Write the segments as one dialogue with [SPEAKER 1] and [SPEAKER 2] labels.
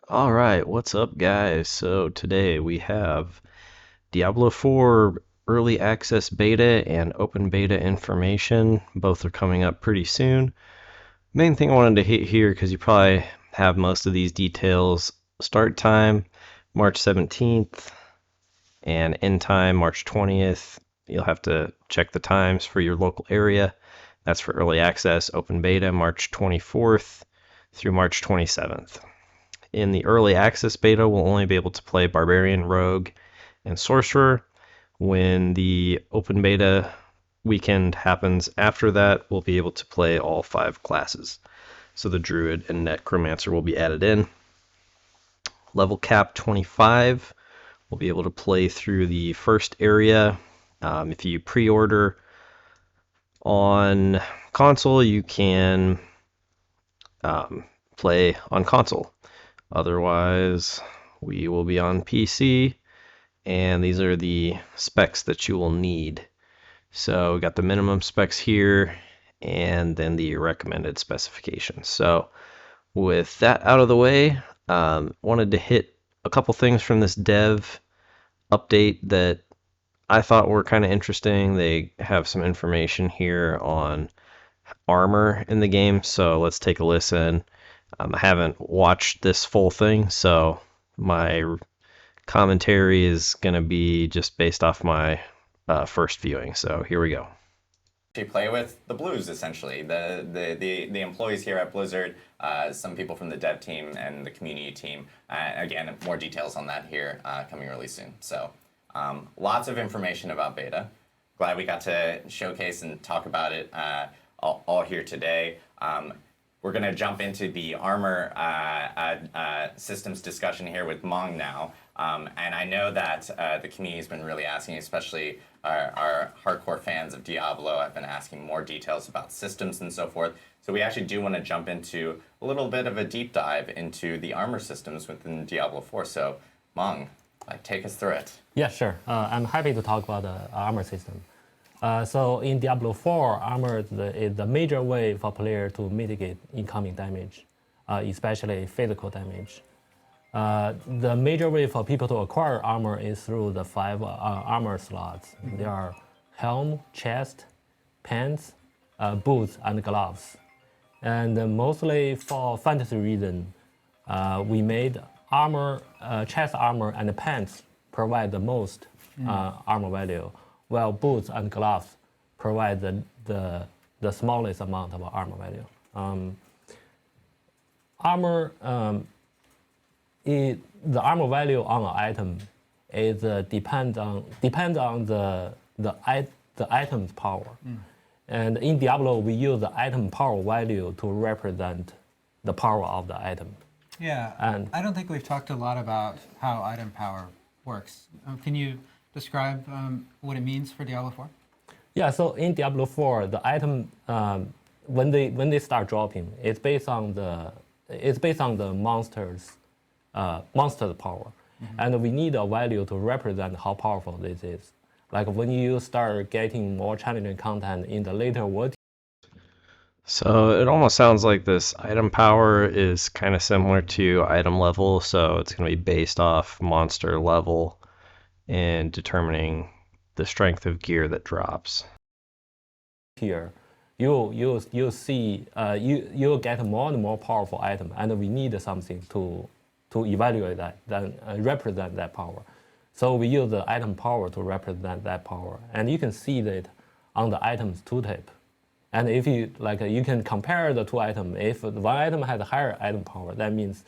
[SPEAKER 1] All right, what's up, guys? So today we have Diablo 4 early access beta and open beta information. Both are coming up pretty soon. Main thing I wanted to hit here, because you probably have most of these details: start time March 17th and end time March 20th. You'll have to check the times for your local area. That's for early access. Open beta March 24th through March 27th. In the early access beta, we'll only be able to play Barbarian, Rogue, and Sorcerer. When the open beta weekend happens after that, we'll be able to play all 5 classes. So the Druid and Necromancer will be added in. Level cap 25, we'll be able to play through the first area. If you pre-order on console, you can play on console. Otherwise, we will be on PC, and these are the specs that you will need. So we got the minimum specs here, and then the recommended specifications. So with that out of the way, wanted to hit a couple things from this dev update that I thought were kind of interesting. They have some information here on armor in the game, so let's take a listen. I haven't watched this full thing, so my commentary is going to be just based off my first viewing. So here we go.
[SPEAKER 2] Play with the Blues, essentially. The employees here at Blizzard, some people from the dev team and the community team. Again, more details on that here coming really soon. So lots of information about beta. Glad we got to showcase and talk about it all here today. We're going to jump into the armor systems discussion here with Mong now. And I know that the community has been really asking, especially our hardcore fans of Diablo, have been asking more details about systems and so forth. So we actually do want to jump into a little bit of a deep dive into the armor systems within Diablo 4. So Mong, take us through it.
[SPEAKER 3] Yeah, sure. I'm happy to talk about the armor system. So in Diablo 4, armor is the major way for player to mitigate incoming damage, especially physical damage. The major way for people to acquire armor is through the 5 armor slots. There are helm, chest, pants, boots, and gloves. And mostly for fantasy reason, we made armor, chest armor, and pants provide the most armor value, while boots and gloves provide the smallest amount of armor value. The armor value on an item is depends on the item's power. And in Diablo, we use the item power value to represent the power of the item.
[SPEAKER 4] Yeah, and I don't think we've talked a lot about how item power works. Can you describe what it means for Diablo 4?
[SPEAKER 3] Yeah, so in Diablo 4, the item when they start dropping, it's based on the monster's power, and we need a value to represent how powerful this is. Like when you start getting more challenging content in the later world.
[SPEAKER 1] So it almost sounds like this item power is kind of similar to item level, so it's going to be based off monster level and determining the strength of gear that drops.
[SPEAKER 3] Here, you'll see you'll get more and more powerful item, and we need something to evaluate that, then represent that power. So we use the item power to represent that power, and you can see that on the items tooltip. And if you you can compare the 2 items. If one item has a higher item power, that means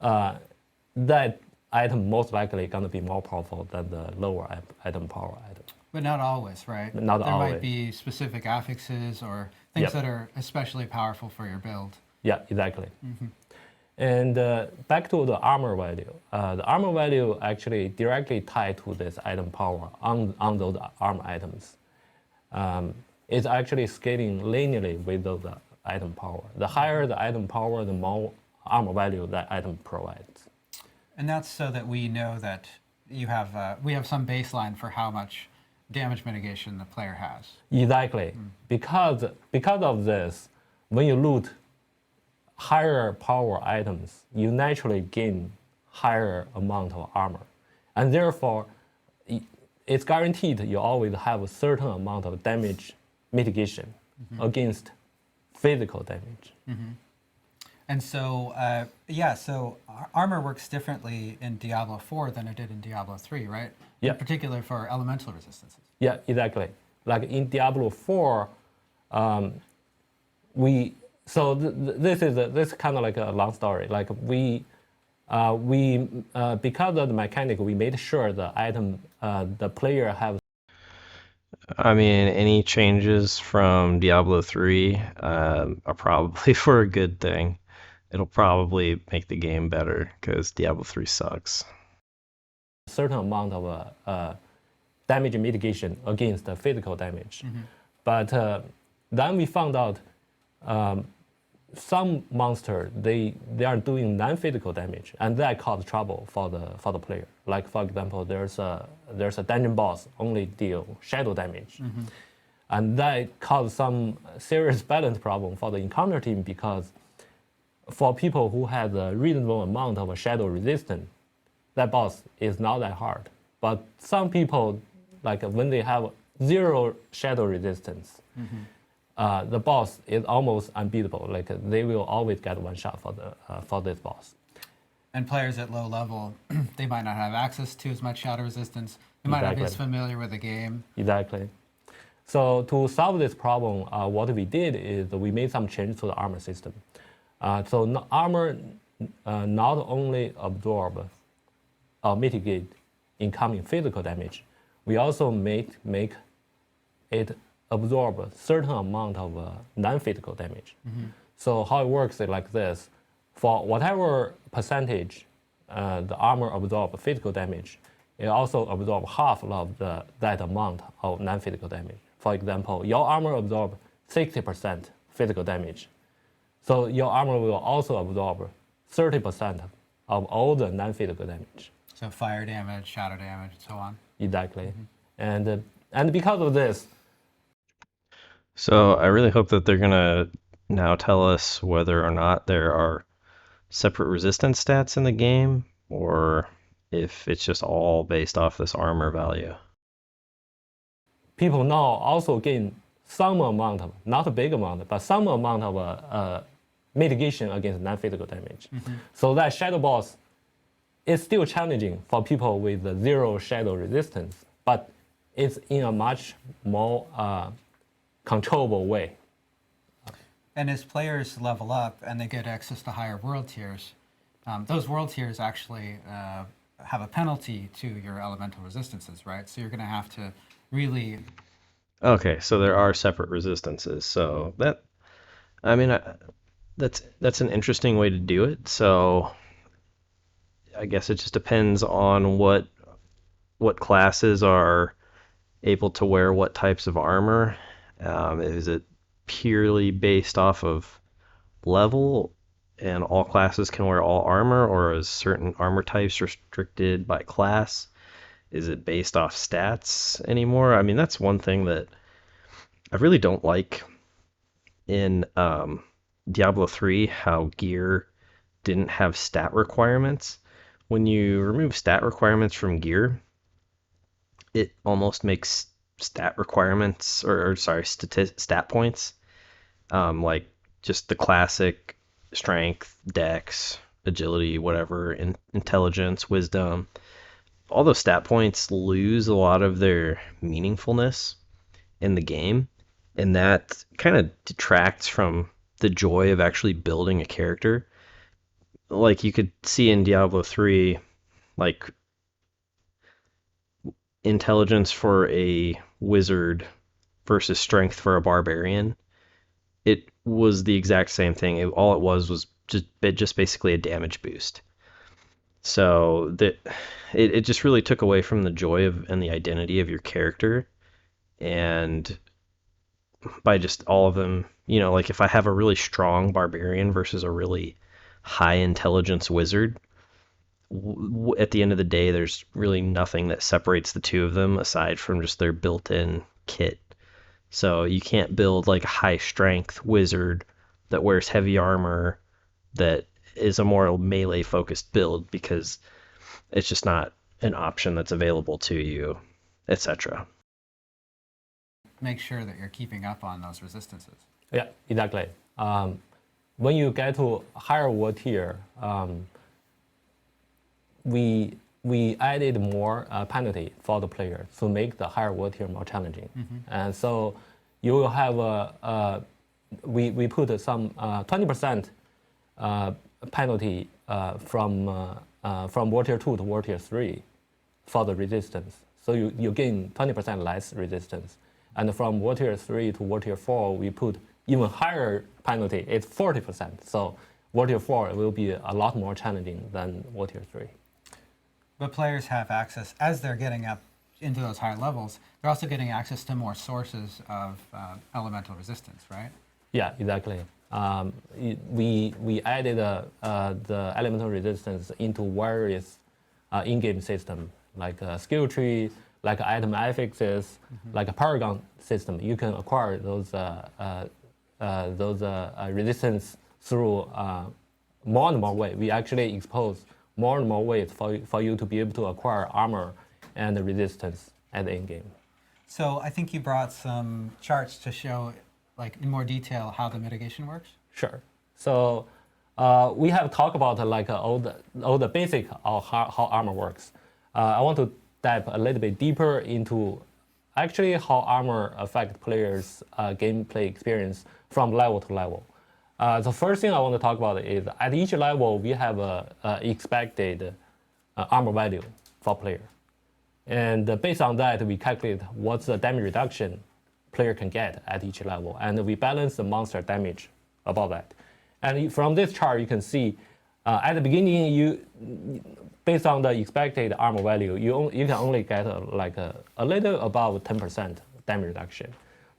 [SPEAKER 3] that item most likely going to be more powerful than the lower item power item.
[SPEAKER 4] But not always, right?
[SPEAKER 3] Not
[SPEAKER 4] there
[SPEAKER 3] always.
[SPEAKER 4] Might be specific affixes or things that are especially powerful for your build.
[SPEAKER 3] Yeah, exactly. And back to the armor value. The armor value actually directly tied to this item power on those armor items. It's actually scaling linearly with those item power. The higher the item power, the more armor value that item provides.
[SPEAKER 4] And that's so that we know that we have some baseline for how much damage mitigation the player has.
[SPEAKER 3] Exactly. Because of this, when you loot higher power items, you naturally gain higher amount of armor. And therefore, it's guaranteed you always have a certain amount of damage mitigation against physical damage.
[SPEAKER 4] And so, so armor works differently in Diablo 4 than it did in Diablo 3, right?
[SPEAKER 3] Yeah.
[SPEAKER 4] In particular for elemental resistances.
[SPEAKER 3] Yeah, exactly. Like in Diablo 4, this is kind of like a long story. Like because of the mechanic, we made sure the item the player have.
[SPEAKER 1] I mean, any changes from Diablo 3 are probably for a good thing. It'll probably make the game better because Diablo 3 sucks.
[SPEAKER 3] Certain amount of damage mitigation against the physical damage. But then we found out some monster they are doing non-physical damage, and that caused trouble for the player. Like for example, there's a dungeon boss only deal shadow damage, and that caused some serious balance problem for the encounter team, because for people who have a reasonable amount of shadow resistance, that boss is not that hard. But some people, like when they have zero shadow resistance, the boss is almost unbeatable. Like they will always get one shot for this boss.
[SPEAKER 4] And players at low level, they might not have access to as much shadow resistance. They might not be as familiar with the game.
[SPEAKER 3] Exactly. So to solve this problem, what we did is we made some changes to the armor system. So armor not only absorb or mitigate incoming physical damage, we also make it absorb a certain amount of non-physical damage. So how it works is like this. For whatever percentage the armor absorbs physical damage, it also absorbs half of that amount of non-physical damage. For example, your armor absorbs 60% physical damage. So your armor will also absorb 30% of all the non-physical damage.
[SPEAKER 4] So fire damage, shadow damage, and so on.
[SPEAKER 3] Exactly. And because of this.
[SPEAKER 1] So I really hope that they're gonna now tell us whether or not there are separate resistance stats in the game, or if it's just all based off this armor value.
[SPEAKER 3] People now also gain some amount of, not a big amount, but some amount of mitigation against non-physical damage. So that shadow boss is still challenging for people with zero shadow resistance, but it's in a much more controllable way.
[SPEAKER 4] And as players level up and they get access to higher world tiers, those world tiers actually have a penalty to your elemental resistances, right? So you're going to have to really...
[SPEAKER 1] Okay, so there are separate resistances. So that's an interesting way to do it. So I guess it just depends on what classes are able to wear what types of armor. Is it purely based off of level and all classes can wear all armor, or is certain armor types restricted by class? Is it based off stats anymore? I mean, that's one thing that I really don't like in Diablo 3, how gear didn't have stat requirements. When you remove stat requirements from gear, it almost makes stat requirements, stat points, like just the classic strength, dex, agility, whatever, intelligence, wisdom. All those stat points lose a lot of their meaningfulness in the game, and that kind of detracts from the joy of actually building a character. Like you could see in Diablo 3, like intelligence for a wizard versus strength for a barbarian. It was the exact same thing. All it was just basically a damage boost. So that it just really took away from the joy of and the identity of your character. And by just all of them, like if I have a really strong barbarian versus a really high intelligence wizard, at the end of the day, there's really nothing that separates the two of them aside from just their built-in kit. So you can't build like a high strength wizard that wears heavy armor that is a more melee focused build because it's just not an option that's available to you, etc.
[SPEAKER 4] Make sure that you're keeping up on those resistances.
[SPEAKER 3] Yeah, exactly. When you get to higher war tier, we added more penalty for the player to make the higher war tier more challenging. And so you will have we put some 20% penalty from war tier 2 to war tier 3 for the resistance. So you gain 20% less resistance. And from war tier 3 to war tier 4, we put even higher penalty. It's 40%. So war tier 4 will be a lot more challenging than war tier 3.
[SPEAKER 4] But players have access, as they're getting up into those higher levels, they're also getting access to more sources of elemental resistance, right?
[SPEAKER 3] Yeah, exactly. We added the elemental resistance into various in-game system, like a skill tree, like item affixes, like a paragon system. You can acquire those resistance through more and more ways. We actually expose more and more ways for you to be able to acquire armor and resistance at the end game.
[SPEAKER 4] So I think you brought some charts to show, like in more detail, how the mitigation works.
[SPEAKER 3] Sure. So we have talked about like all the basic of how armor works. I want to dive a little bit deeper into actually how armor affect players' gameplay experience from level to level. The first thing I want to talk about is at each level we have a expected armor value for player, and based on that we calculate what's the damage reduction player can get at each level, and we balance the monster damage above that. And from this chart you can see at the beginning based on the expected armor value you can only get a little above 10% damage reduction,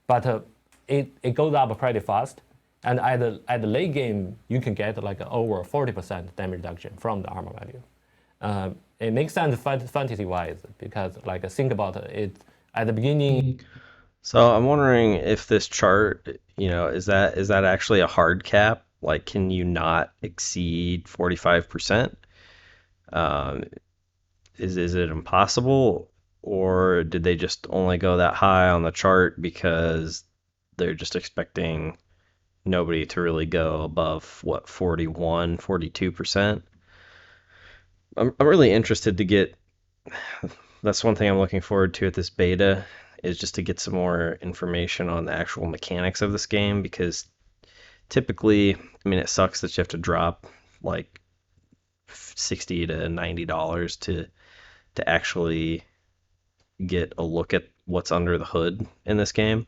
[SPEAKER 3] but it goes up pretty fast. And at the late game, you can get like over 40% damage reduction from the armor value. It makes sense fantasy-wise because like think about it at the beginning.
[SPEAKER 1] So I'm wondering if this chart, is that actually a hard cap? Like, can you not exceed 45%? Is it impossible, or did they just only go that high on the chart because they're just expecting nobody to really go above 41, 42%? I'm really interested to get, that's one thing I'm looking forward to at this beta, is just to get some more information on the actual mechanics of this game, because typically, I mean, it sucks that you have to drop like $60 to $90 to actually get a look at what's under the hood in this game.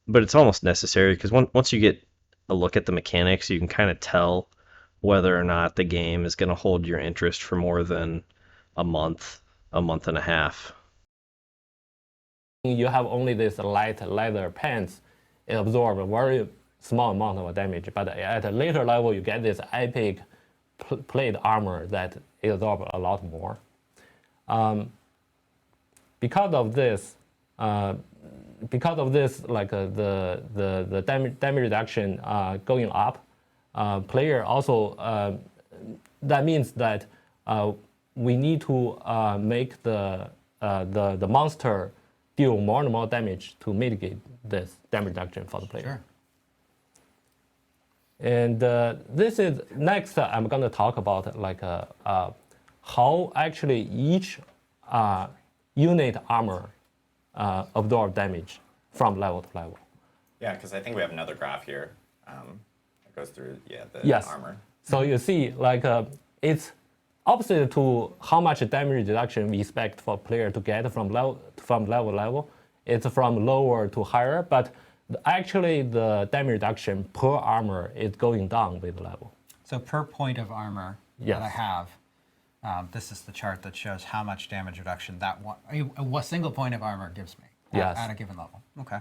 [SPEAKER 1] But it's almost necessary because once you get a look at the mechanics, you can kind of tell whether or not the game is going to hold your interest for more than a month and a half.
[SPEAKER 3] You have only this light leather pants, it absorbs a very small amount of damage, but at a later level you get this epic plate armor that absorbs a lot more. Because of this, like the damage reduction going up, player also that means that we need to make the monster deal more and more damage to mitigate this damage reduction for the player.
[SPEAKER 4] Sure.
[SPEAKER 3] And this is next. I'm going to talk about like how actually each unit armor absorb damage from level to level.
[SPEAKER 2] Yeah, because I think we have another graph here that goes through the armor.
[SPEAKER 3] So you see, like it's opposite to how much damage reduction we expect for player to get from level to level. It's from lower to higher, but actually the damage reduction per armor is going down with level.
[SPEAKER 4] So per point of armor
[SPEAKER 3] Yes.
[SPEAKER 4] that I have, this is the chart that shows how much damage reduction that a single point of armor gives me at a given level. Okay.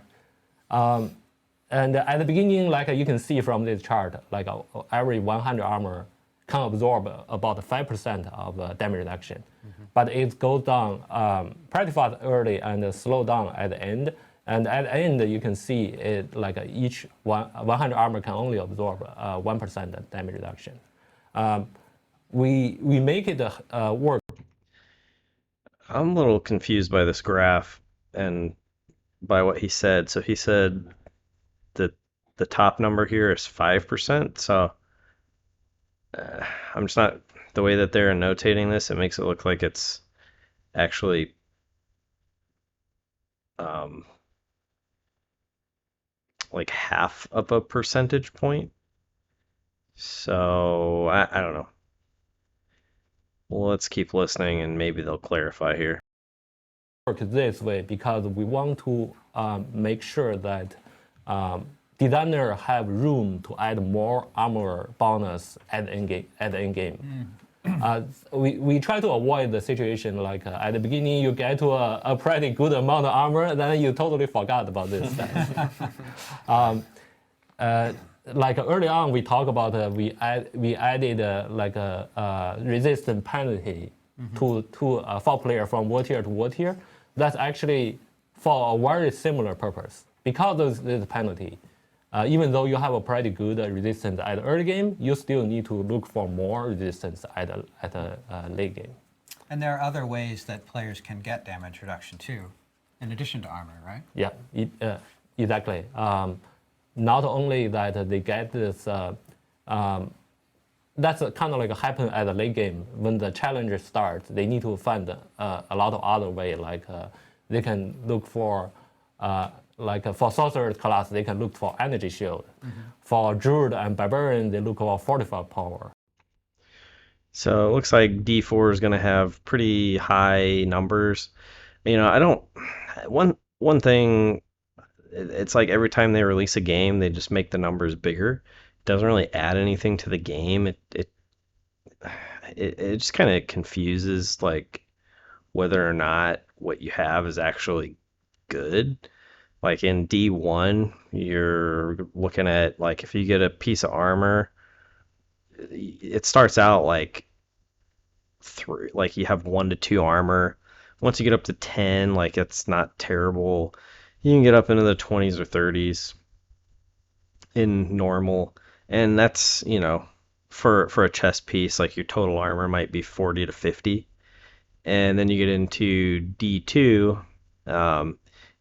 [SPEAKER 3] And at the beginning, like you can see from this chart, like every 100 armor can absorb about 5% of damage reduction. But it goes down pretty fast early and slow down at the end. And at the end, you can see it like each 100 armor can only absorb 1% damage reduction. We make it work.
[SPEAKER 1] I'm a little confused by this graph and by what he said. So he said that the top number here is 5%. So I'm just not, the way that they're notating this, it makes it look like it's actually um, like half of a percentage point. So I don't know. Well, let's keep listening and maybe they'll clarify here.
[SPEAKER 3] Work this way because we want to make sure that designer have room to add more armor bonus at the end game. We try to avoid the situation like at the beginning you get to a pretty good amount of armor, then you totally forgot about this stuff. Like early on, we talk about we added like a resistance penalty to for player from war tier to war tier. That's actually for a very similar purpose. Because of this penalty, even though you have a pretty good resistance at the early game, you still need to look for more resistance at the late game.
[SPEAKER 4] And there are other ways that players can get damage reduction too, in addition to armor, right?
[SPEAKER 3] Yeah, exactly. Not only that they get this, that's kind of like happen at the late game when the challenger starts. They need to find a lot of other way, like they can look for, like for sorcerer class, they can look for energy shield. For druid and barbarian, they look for fortified power.
[SPEAKER 1] So it looks like D4 is going to have pretty high numbers. I don't. One thing, it's like every time they release a game, they just make the numbers bigger. It doesn't really add anything to the game. It just kind of confuses like whether or not what you have is actually good. Like in D1, you're looking at like if you get a piece of armor, it starts out like three, like you have 1 to 2 armor. Once you get up to 10, like it's not terrible. You can get up into the 20s or 30s in normal, and that's for a chest piece, like your total armor might be 40 to 50, and then you get into D2,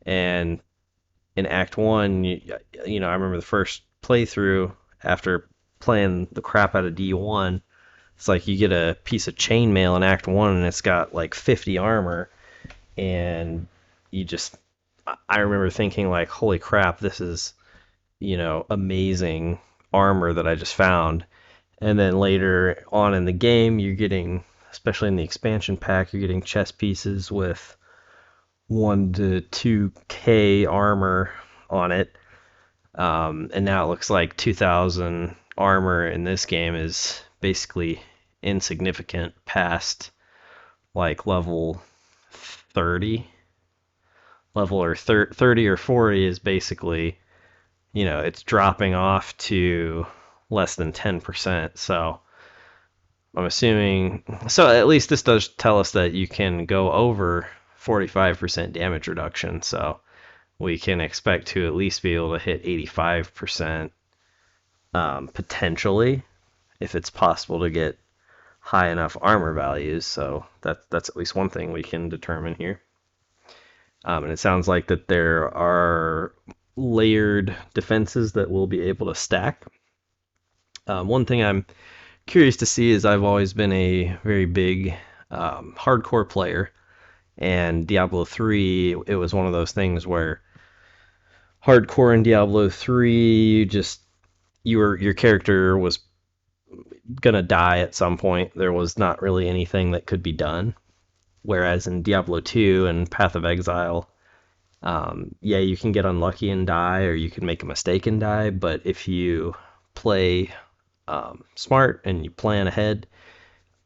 [SPEAKER 1] and in Act 1, I remember the first playthrough after playing the crap out of D1. It's like you get a piece of chainmail in Act 1 and it's got like 50 armor, and I remember thinking like, holy crap, this is, amazing armor that I just found. And then later on in the game, you're getting, especially in the expansion pack, you're getting chest pieces with 1 to 2k armor on it. And now it looks like 2000 armor in this game is basically insignificant past like level 30. Level or 30 or 40 is basically, it's dropping off to less than 10%. So I'm assuming, so at least this does tell us that you can go over 45% damage reduction. So we can expect to at least be able to hit 85% potentially, if it's possible to get high enough armor values. So that's at least one thing we can determine here. And it sounds like that there are layered defenses that we'll be able to stack. One thing I'm curious to see is I've always been a very big hardcore player, and Diablo 3, it was one of those things where hardcore in Diablo 3, your character was gonna die at some point. There was not really anything that could be done. Whereas in Diablo 2 and Path of Exile, yeah, you can get unlucky and die, or you can make a mistake and die. But if you play smart and you plan ahead,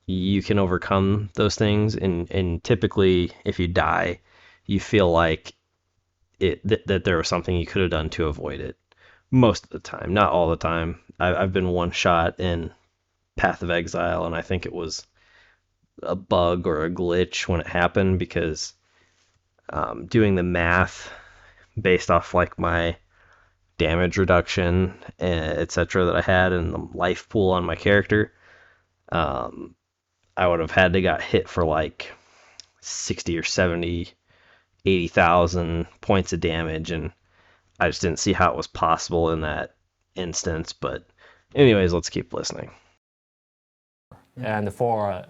[SPEAKER 1] you can overcome those things. And typically, if you die, you feel like that there was something you could have done to avoid it. Most of the time, not all the time. I've been one shot in Path of Exile, and I think it was a bug or a glitch when it happened, because doing the math based off like my damage reduction, etc., that I had and the life pool on my character, I would have had to got hit for like 60 or 70, 80,000 points of damage, and I just didn't see how it was possible in that instance. But anyways, let's keep listening.
[SPEAKER 3] And for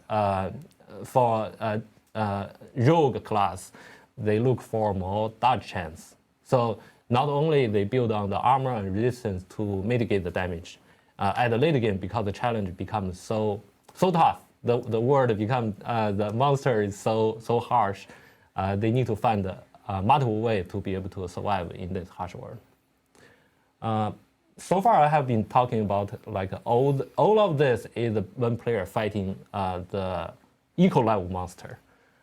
[SPEAKER 3] rogue class, they look for more dodge chance. So not only they build on the armor and resistance to mitigate the damage, at the late game, because the challenge becomes so tough, the world becomes the monster is so harsh. They need to find multiple ways to be able to survive in this harsh world. So far, I have been talking about like all of this is one player fighting the equal level monster.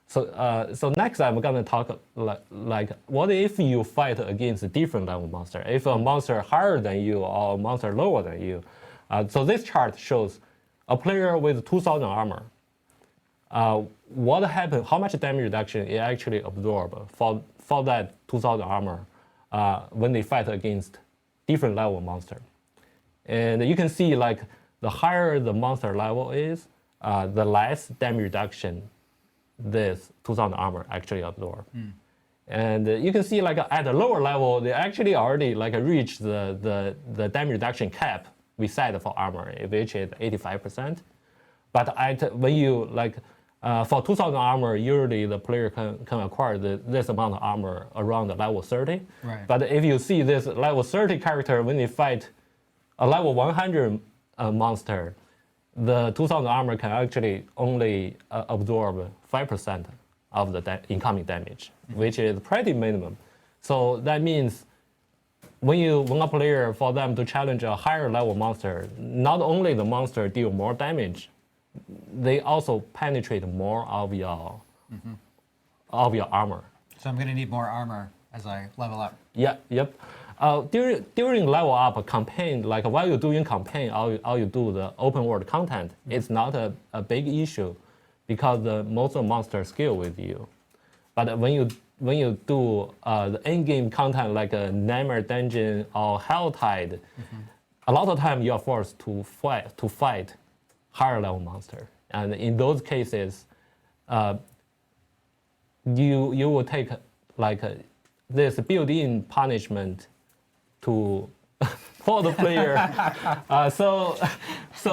[SPEAKER 3] So next I'm gonna talk like what if you fight against a different level monster? If a monster higher than you or a monster lower than you. So this chart shows a player with 2,000 armor. What happened? How much damage reduction it actually absorb for that 2,000 armor when they fight against different level monster. And you can see like the higher the monster level is, the less damage reduction this 2,000 armor actually absorb. And you can see like at a lower level, they actually already like reach the damage reduction cap we set for armor, which is 85%. But when you like for 2,000 armor, usually the player can acquire this amount of armor around the level 30.
[SPEAKER 4] Right.
[SPEAKER 3] But if you see this level 30 character, when they fight a level 100 monster, the 2,000 armor can actually only absorb 5% of the incoming damage, which is pretty minimum. So that means when a player, for them to challenge a higher level monster, not only the monster deal more damage, they also penetrate more of your armor.
[SPEAKER 4] So I'm going to need more armor as I level up.
[SPEAKER 3] Yeah, yep. During level up campaign, like while you're doing campaign, or you do the open world content, it's not a big issue because most of the monsters scale with you. But when you do the end game content like a Nightmare Dungeon or Helltide, a lot of time you are forced to fight higher level monster, and in those cases, you will take like this built-in punishment to for the player. So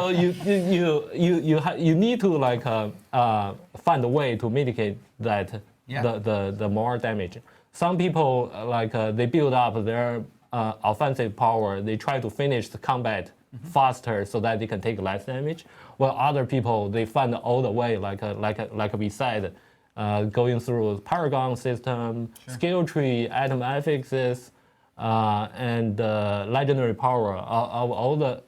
[SPEAKER 3] you need to like find a way to mitigate that the more damage. Some people like they build up their offensive power. They try to finish the combat faster so that they can take less damage. While other people they find all the way like we said, going through Paragon system, skill tree, item affixes, and legendary power,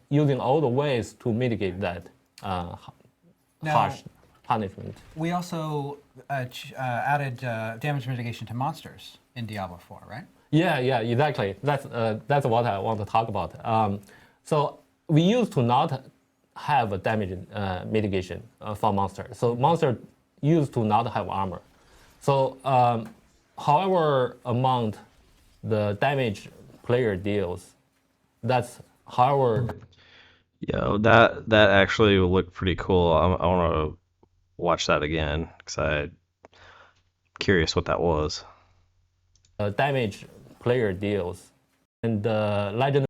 [SPEAKER 3] using all the ways to mitigate that harsh punishment.
[SPEAKER 4] We also added damage mitigation to monsters in Diablo 4, right?
[SPEAKER 3] Yeah, exactly. That's what I want to talk about. So we used to not have a damage mitigation for monsters. So monster used to not have armor. So however amount the damage player deals, that's however.
[SPEAKER 1] Yo, that actually looked pretty cool. I want to watch that again because I'm curious what that was.
[SPEAKER 3] Damage player deals, and legendary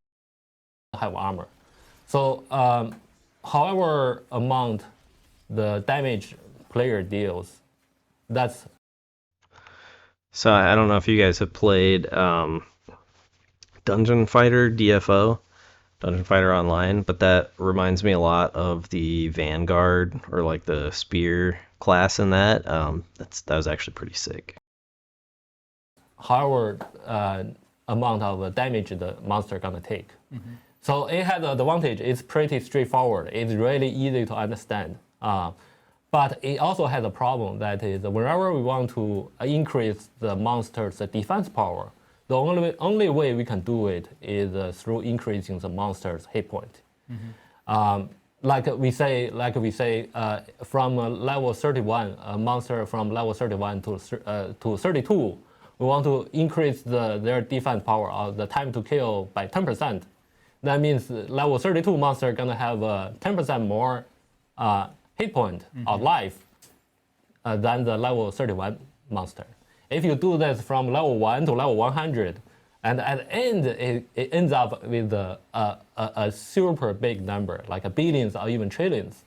[SPEAKER 3] have armor. So however amount the damage player deals, that's.
[SPEAKER 1] So I don't know if you guys have played Dungeon Fighter DFO, Dungeon Fighter Online, but that reminds me a lot of the Vanguard or like the Spear class in that. That was actually pretty sick.
[SPEAKER 3] However amount of damage the monster gonna take. So it has the advantage. It's pretty straightforward. It's really easy to understand. But it also has a problem that is whenever we want to increase the monster's defense power, the only way we can do it is through increasing the monster's hit point. Like we say, from level 31, a monster from level 31 to 32, we want to increase their defense power or the time to kill by 10%. That means level 32 monster gonna have 10% more hit point of life than the level 31 monster. If you do this from level 1 to level 100, and at the end, it ends up with a super big number, like a billions or even trillions.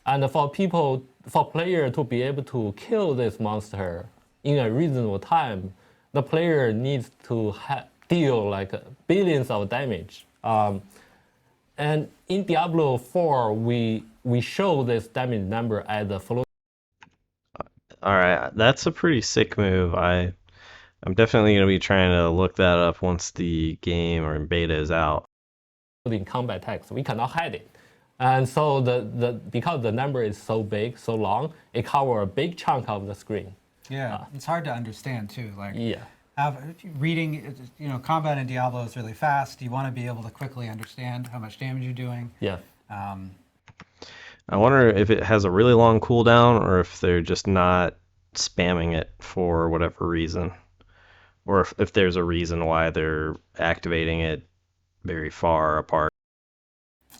[SPEAKER 3] And for player to be able to kill this monster in a reasonable time, the player needs to deal like billions of damage. And in Diablo 4, we show this damage number at the floating.
[SPEAKER 1] All right, that's a pretty sick move. I'm definitely going to be trying to look that up once the game or beta is out.
[SPEAKER 3] Combat text. We cannot hide it. And so because the number is so big, so long, it covers a big chunk of the screen.
[SPEAKER 4] Yeah, it's hard to understand too. Like
[SPEAKER 3] Yeah.
[SPEAKER 4] reading, combat in Diablo is really fast. You want to be able to quickly understand how much damage you're doing.
[SPEAKER 3] Yeah.
[SPEAKER 1] I wonder if it has a really long cooldown or if they're just not spamming it for whatever reason. Or if there's a reason why they're activating it very far apart.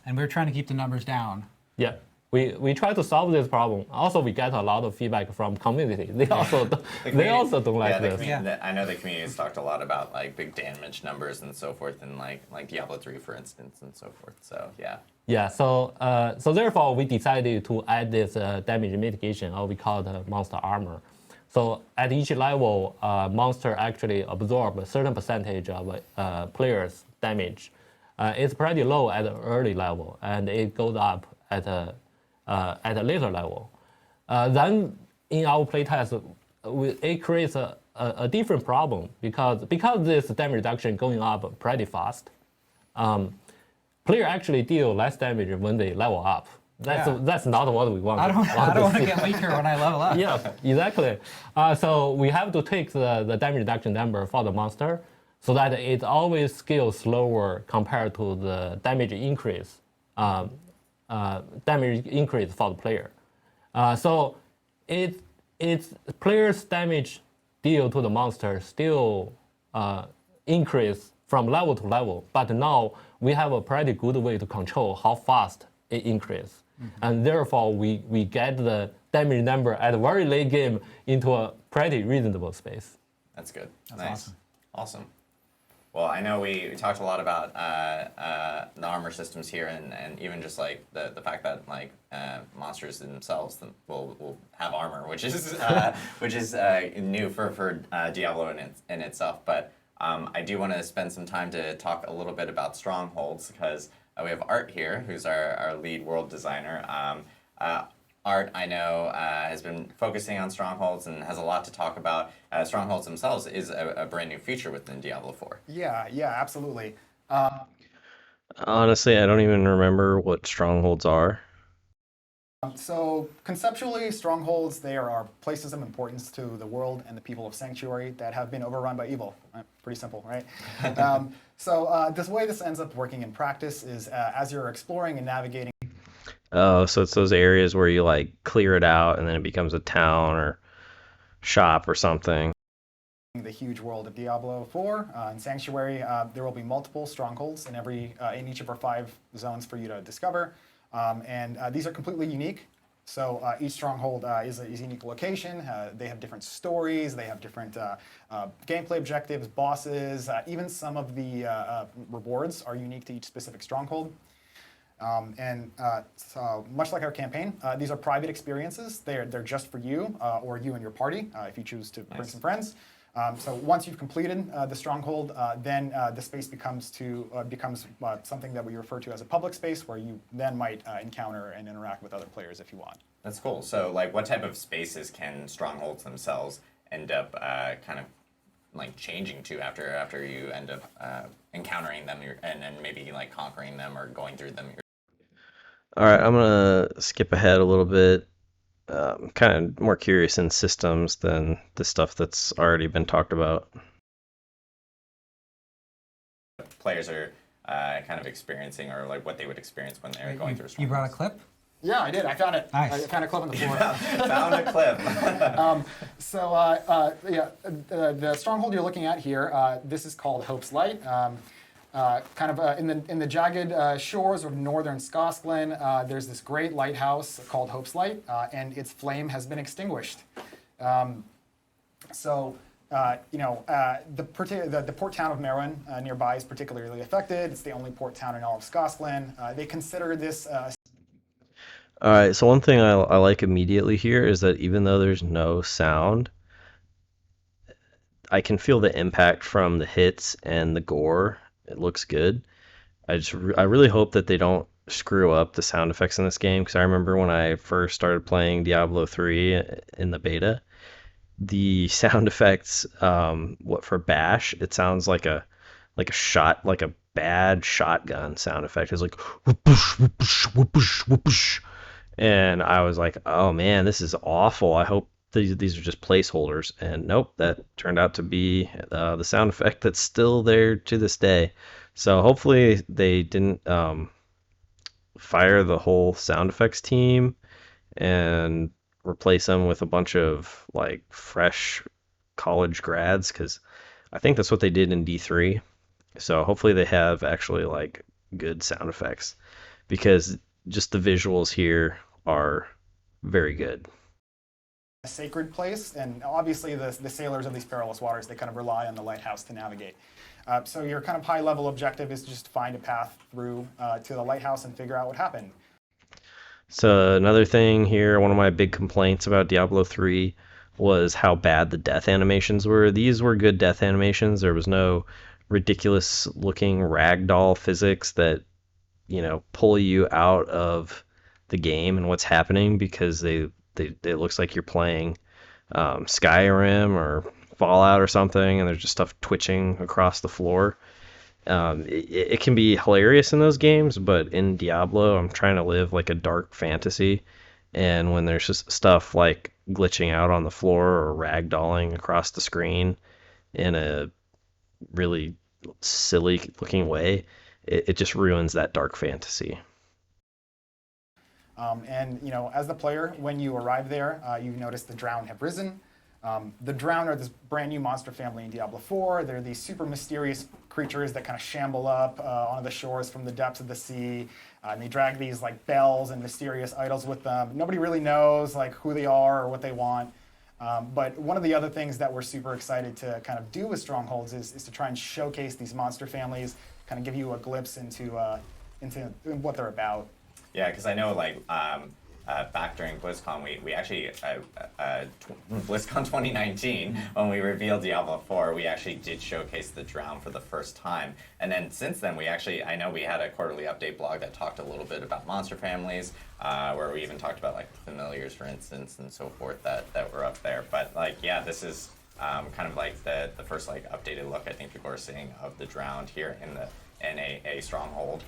[SPEAKER 4] And we're trying to keep the numbers down.
[SPEAKER 3] Yeah. We try to solve this problem. Also, we get a lot of feedback from community. They also don't like this.
[SPEAKER 2] I know the community has talked a lot about like big damage numbers and so forth, and like Diablo 3, for instance, and so forth. So yeah.
[SPEAKER 3] Yeah. So therefore, we decided to add this damage mitigation, or we call it monster armor. So at each level, monster actually absorb a certain percentage of players' damage. It's pretty low at the early level, and it goes up at a later level. Then in our playtest, it creates a different problem because this damage reduction going up pretty fast. Player actually deal less damage when they level up. That's not what we want.
[SPEAKER 4] I don't want to get weaker when I level up.
[SPEAKER 3] Yeah, exactly. So we have to take the damage reduction number for the monster so that it always scales slower compared to the damage increase. Damage increase for the player. So it's player's damage deal to the monster still increase from level to level, but now we have a pretty good way to control how fast it increases. And therefore, we get the damage number at a very late game into a pretty reasonable space.
[SPEAKER 2] That's good.
[SPEAKER 4] That's
[SPEAKER 2] nice. Awesome. Well, I know we talked a lot about the armor systems here, and even just like the fact that like monsters themselves will have armor, which is new for Diablo in itself. But I do want to spend some time to talk a little bit about Strongholds because we have Art here, who's our lead world designer. Art, I know, has been focusing on Strongholds and has a lot to talk about. Strongholds themselves is a brand new feature within Diablo 4.
[SPEAKER 5] Yeah, absolutely.
[SPEAKER 1] Honestly, I don't even remember what strongholds are.
[SPEAKER 5] So conceptually, strongholds, they are places of importance to the world and the people of Sanctuary that have been overrun by evil. Pretty simple, right? So this way this ends up working in practice is as you're exploring and navigating.
[SPEAKER 1] Oh, so it's those areas where you like clear it out and then it becomes a town or shop or something.
[SPEAKER 5] The huge world of Diablo 4 in Sanctuary, there will be multiple strongholds in each of our 5 zones for you to discover. And these are completely unique. So each stronghold is a unique location. They have different stories. They have different gameplay objectives, bosses. Even some of the rewards are unique to each specific stronghold. So much like our campaign, these are private experiences. They're just for you or you and your party if you choose to bring some friends. So once you've completed the stronghold, then the space becomes something that we refer to as a public space, where you then might encounter and interact with other players if you want.
[SPEAKER 2] That's cool. So, like, what type of spaces can strongholds themselves end up kind of like changing to after you end up encountering them and maybe like conquering them or going through them?
[SPEAKER 1] All right, I'm gonna skip ahead a little bit. Kind of more curious in systems than the stuff that's already been talked about.
[SPEAKER 2] Players are kind of experiencing, or like what they would experience when they're going through.
[SPEAKER 4] You brought a clip?
[SPEAKER 5] Yeah, I did. I found it.
[SPEAKER 4] Nice.
[SPEAKER 5] I found a clip on the floor.
[SPEAKER 2] Found a clip.
[SPEAKER 5] The stronghold you're looking at here, this is called Hope's Light. In the jagged shores of northern Scotland, there's this great lighthouse called Hope's Light, and its flame has been extinguished. The port town of Merwin nearby is particularly affected. It's the only port town in all of Scotland. They consider this.
[SPEAKER 1] All right, so one thing I like immediately here is that even though there's no sound, I can feel the impact from the hits and the gore. It looks good. I really hope that they don't screw up the sound effects in this game because I remember when I first started playing Diablo 3 in the beta, the sound effects, what for Bash, it sounds like a shot, like a bad shotgun sound effect. It's like whoopoosh, whoopoosh, whoopoosh, whoopoosh. And I was like, oh man, this is awful. I hope these are just placeholders. And nope, that turned out to be the sound effect that's still there to this day. So hopefully they didn't fire the whole sound effects team and replace them with a bunch of like fresh college grads because I think that's what they did in D3. So hopefully they have actually like good sound effects because just the visuals here are very good.
[SPEAKER 5] A sacred place, and obviously the sailors of these perilous waters, they kind of rely on the lighthouse to navigate. So your kind of high level objective is just to find a path through to the lighthouse and figure out what happened.
[SPEAKER 1] So another thing here, one of my big complaints about Diablo 3 was how bad the death animations were. These were good death animations. There was no ridiculous looking ragdoll physics that, pull you out of the game and what's happening because it looks like you're playing Skyrim or Fallout or something, and there's just stuff twitching across the floor. It can be hilarious in those games, but in Diablo, I'm trying to live like a dark fantasy, and when there's just stuff like glitching out on the floor or ragdolling across the screen in a really silly looking way, it just ruins that dark fantasy.
[SPEAKER 5] As the player, when you arrive there, you notice the Drown have risen. The Drown are this brand new monster family in Diablo 4. They're these super mysterious creatures that kind of shamble up onto the shores from the depths of the sea. And they drag these like bells and mysterious idols with them. Nobody really knows like who they are or what they want. But one of the other things that we're super excited to kind of do with Strongholds is to try and showcase these monster families, kind of give you a glimpse into what they're about.
[SPEAKER 2] Yeah, because I know back during BlizzCon, we actually, BlizzCon 2019, when we revealed Diablo 4, we actually did showcase the Drown for the first time. And then since then, I know we had a quarterly update blog that talked a little bit about monster families, where we even talked about like familiars, for instance, and so forth that were up there. But this is kind of like the first like updated look I think people are seeing of the Drowned here in a stronghold,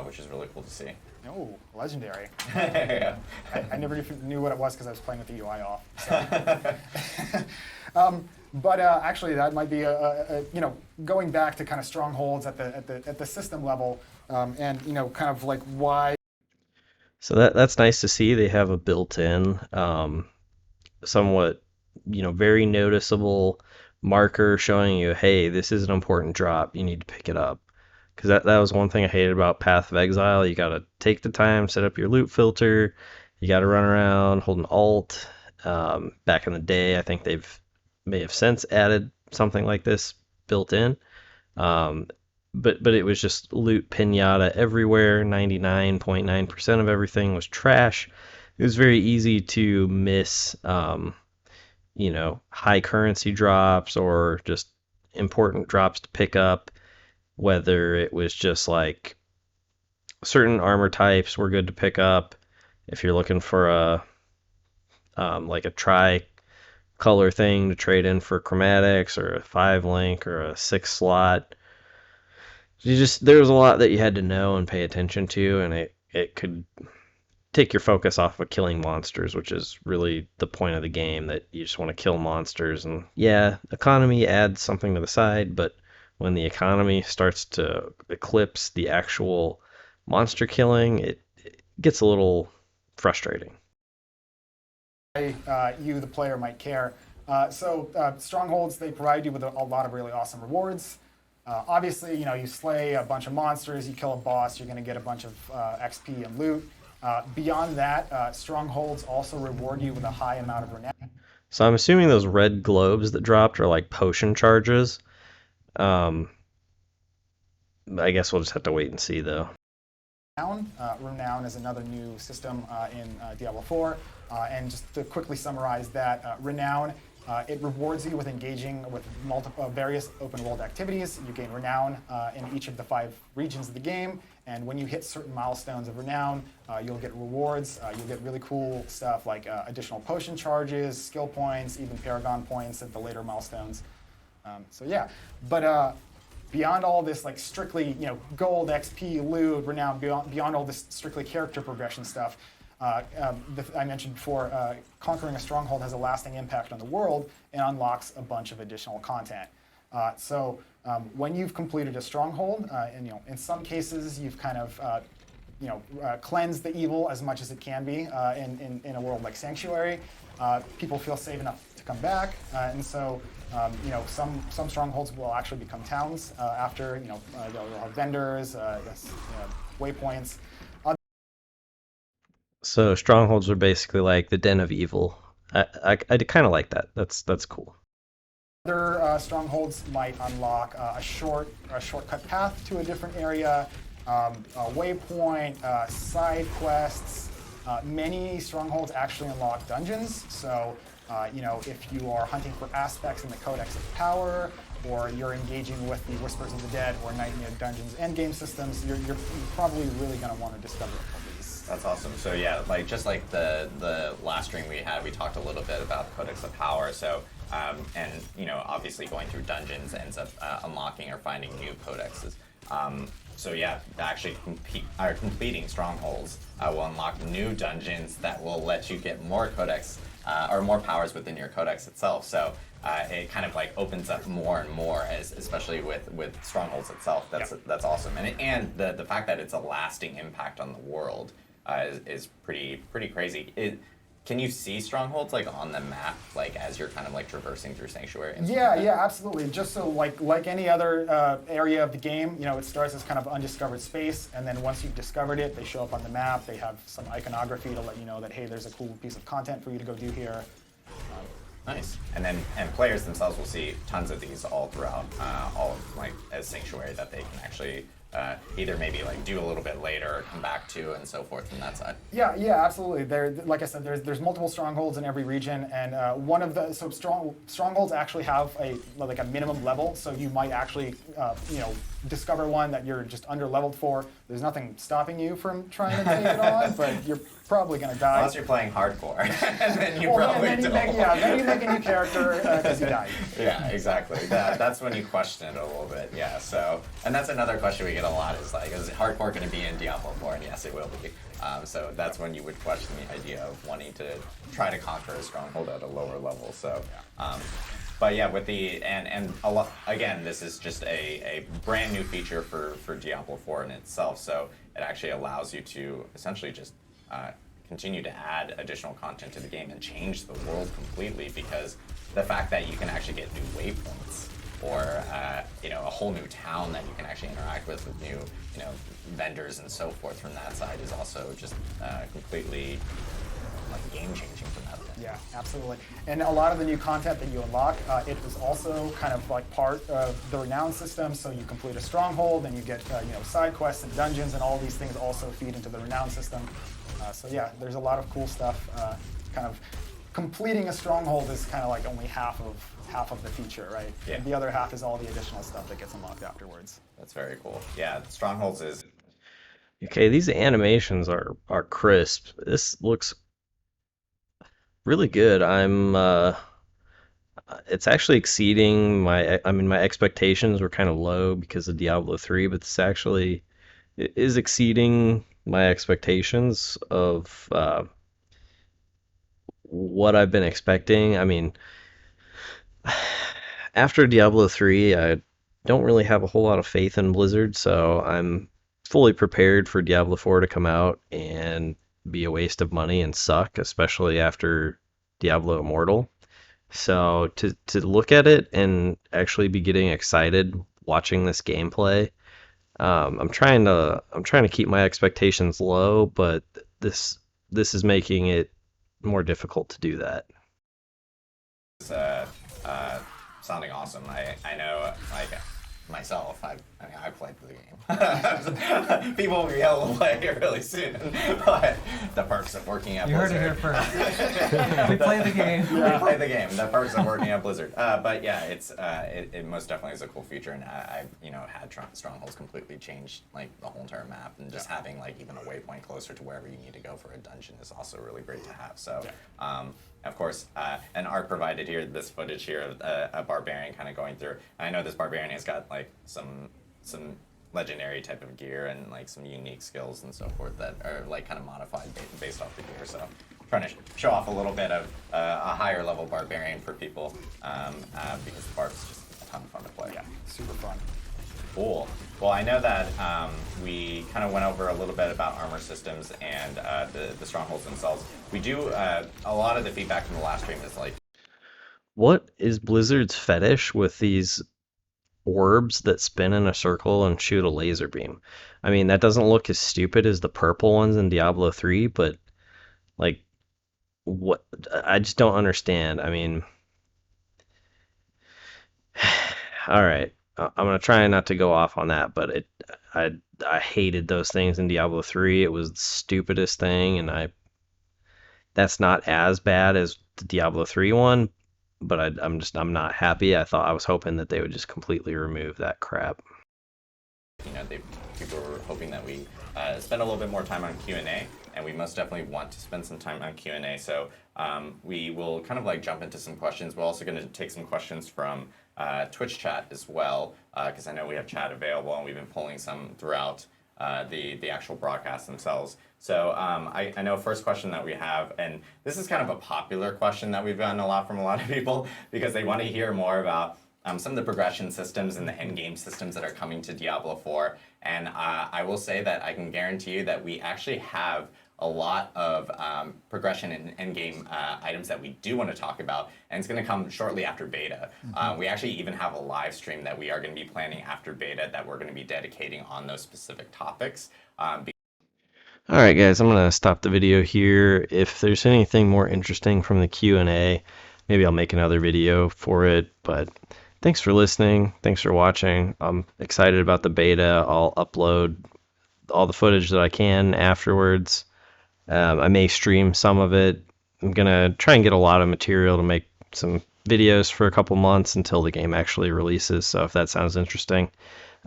[SPEAKER 2] which is really cool to see.
[SPEAKER 5] Oh, legendary.
[SPEAKER 2] Yeah.
[SPEAKER 5] I never even knew what it was because I was playing with the UI off. So. But actually, that might be going back to kind of strongholds at the system level, and kind of like why.
[SPEAKER 1] So that's nice to see. They have a built-in, somewhat, very noticeable marker showing you, hey, this is an important drop. You need to pick it up. Because that was one thing I hated about Path of Exile. You got to take the time, set up your loot filter. You got to run around holding Alt. Back in the day, I think may have since added something like this built in. But it was just loot pinata everywhere. 99.9% of everything was trash. It was very easy to miss, high currency drops or just important drops to pick up. Whether it was just like certain armor types were good to pick up if you're looking for a like a tri-color thing to trade in for chromatics or a 5-link or a 6-slot. There was a lot that you had to know and pay attention to, and it could take your focus off of killing monsters, which is really the point of the game, that you just want to kill monsters. And yeah, economy adds something to the side, but when the economy starts to eclipse the actual monster killing, it gets a little frustrating.
[SPEAKER 5] You, the player, might care. Strongholds, they provide you with a lot of really awesome rewards. Obviously, you slay a bunch of monsters, you kill a boss, you're going to get a bunch of XP and loot. Beyond that, strongholds also reward you with a high amount of renown.
[SPEAKER 1] So I'm assuming those red globes that dropped are like potion charges. Um, I guess we'll just have to wait and see though.
[SPEAKER 5] Renown is another new system in Diablo 4. And just to quickly summarize that, Renown, it rewards you with engaging with various open world activities. You gain Renown in each of the 5 regions of the game. And when you hit certain milestones of Renown, you'll get rewards. You'll get really cool stuff like additional potion charges, skill points, even Paragon points at the later milestones. So yeah, but beyond all this, like strictly, gold, XP, loot, renown, beyond all this strictly character progression stuff, I mentioned before, conquering a stronghold has a lasting impact on the world and unlocks a bunch of additional content. So when you've completed a stronghold, and in some cases you've kind of cleansed the evil as much as it can be in a world like Sanctuary, people feel safe enough to come back, and so some strongholds will actually become towns after they'll have vendors, waypoints.
[SPEAKER 1] So strongholds are basically like the den of evil. I kind of like that. That's cool.
[SPEAKER 5] Other strongholds might unlock a shortcut path to a different area, a waypoint, side quests. Many strongholds actually unlock dungeons. So, if you are hunting for aspects in the Codex of Power, or you're engaging with the Whispers of the Dead or Nightmare Dungeons endgame systems, you're probably really going to want to discover these.
[SPEAKER 2] That's awesome. So yeah, just like the last stream we had, we talked a little bit about Codex of Power. So and obviously going through dungeons ends up unlocking or finding new codexes. So yeah, actually completing strongholds will unlock new dungeons that will let you get more codex or more powers within your codex itself. So it kind of like opens up more and more, especially with strongholds itself. That's awesome, and the fact that it's a lasting impact on the world is pretty crazy. Can you see strongholds like on the map, like as you're kind of like traversing through Sanctuary? And
[SPEAKER 5] yeah, absolutely. Just so like any other area of the game, it starts as kind of undiscovered space, and then once you've discovered it, they show up on the map. They have some iconography to let you know that hey, there's a cool piece of content for you to go do here.
[SPEAKER 2] Nice. And players themselves will see tons of these all throughout, all of, like as Sanctuary that they can actually either maybe like do a little bit later or come back to and so forth from that side.
[SPEAKER 5] Yeah, absolutely. Like I said, there's multiple strongholds in every region, and one of the strongholds actually have a minimum level. So you might actually discover one that you're just under leveled for. There's nothing stopping you from trying to take it on, but you're probably gonna die.
[SPEAKER 2] Unless you're playing hardcore, and then you probably don't.
[SPEAKER 5] Then you make a new character because you died.
[SPEAKER 2] Yeah, exactly. That's when you question it a little bit. Yeah. So, and that's another question we get a lot is like, is hardcore going to be in Diablo 4? And yes, it will be. So that's when you would question the idea of wanting to try to conquer a stronghold at a lower level. So. But yeah, with and a lot, again, this is just a brand new feature for Diablo 4 in itself. So it actually allows you to essentially just continue to add additional content to the game and change the world completely, because the fact that you can actually get new waypoints or a whole new town that you can actually interact with new vendors and so forth from that side is also just completely like game changing from that.
[SPEAKER 5] Yeah, absolutely. And a lot of the new content that you unlock, it is also kind of like part of the renown system. So you complete a stronghold and you get side quests and dungeons, and all these things also feed into the renown system. So yeah, there's a lot of cool stuff. Kind of completing a stronghold is kind of like only half of the feature, right?
[SPEAKER 2] Yeah.
[SPEAKER 5] And the other half is all the additional stuff that gets unlocked afterwards.
[SPEAKER 2] That's very cool. Yeah, Strongholds is.
[SPEAKER 1] Okay, these animations are crisp. This looks really good. It's actually exceeding my expectations were kind of low because of Diablo 3, but this actually is exceeding my expectations of what I've been expecting. I mean, after Diablo 3, I don't really have a whole lot of faith in Blizzard, so I'm fully prepared for Diablo 4 to come out and be a waste of money and suck, especially after Diablo Immortal. So to look at it and actually be getting excited watching this gameplay. I'm trying to keep my expectations low, but this is making it more difficult to do that.
[SPEAKER 2] It's sounding awesome. I know, like, myself, I played the game. People will be able to play it really soon, but the perks of working at
[SPEAKER 4] You heard
[SPEAKER 2] Blizzard.
[SPEAKER 4] it here first. We play the game.
[SPEAKER 2] We play the game. The perks of working at Blizzard. But yeah, it most definitely is a cool feature, and I've had Strongholds completely change like the whole entire map, and just having like even a waypoint closer to wherever you need to go for a dungeon is also really great to have. So. Of course, an art provided here, this footage here of a barbarian kind of going through. I know this barbarian has got like some legendary type of gear and like some unique skills and so forth that are like kind of modified based off the gear. So trying to show off a little bit of a higher level barbarian for people because Barb's just a ton of fun to play.
[SPEAKER 5] Yeah, super fun.
[SPEAKER 2] Cool. Well, I know that we kind of went over a little bit about armor systems and the strongholds themselves. We do a lot of the feedback from the last stream is like,
[SPEAKER 1] What is Blizzard's fetish with these orbs that spin in a circle and shoot a laser beam? I mean, that doesn't look as stupid as the purple ones in Diablo 3, but like, what? I just don't understand. I mean, all right. I'm gonna try not to go off on that, but I hated those things in Diablo 3. It was the stupidest thing, and that's not as bad as the Diablo 3 one, but I'm not happy. I was hoping that they would just completely remove that crap.
[SPEAKER 2] people were hoping that we spend a little bit more time on Q&A, and we most definitely want to spend some time on Q&A. So we will kind of like jump into some questions. We're also going to take some questions from Twitch chat as well, because I know we have chat available, and we've been pulling some throughout the actual broadcasts themselves. So I know first question that we have, and this is kind of a popular question that we've gotten a lot from a lot of people, because they want to hear more about some of the progression systems and the end game systems that are coming to Diablo 4. And I will say that I can guarantee you that we actually have a lot of progression and end game items that we do want to talk about, and it's going to come shortly after beta. We actually even have a live stream that we are going to be planning after beta that we're going to be dedicating on those specific topics.
[SPEAKER 1] All right, guys, I'm going to stop the video here. If there's anything more interesting from the Q&A, maybe I'll make another video for it. But thanks for listening. Thanks for watching. I'm excited about the beta. I'll upload all the footage that I can afterwards. I may stream some of it. I'm going to try and get a lot of material to make some videos for a couple months until the game actually releases. So if that sounds interesting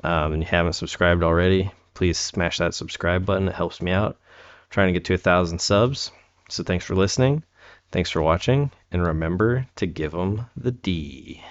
[SPEAKER 1] and you haven't subscribed already, please smash that subscribe button. It helps me out. I'm trying to get to 1,000 subs. So thanks for listening. Thanks for watching. And remember to give them the D.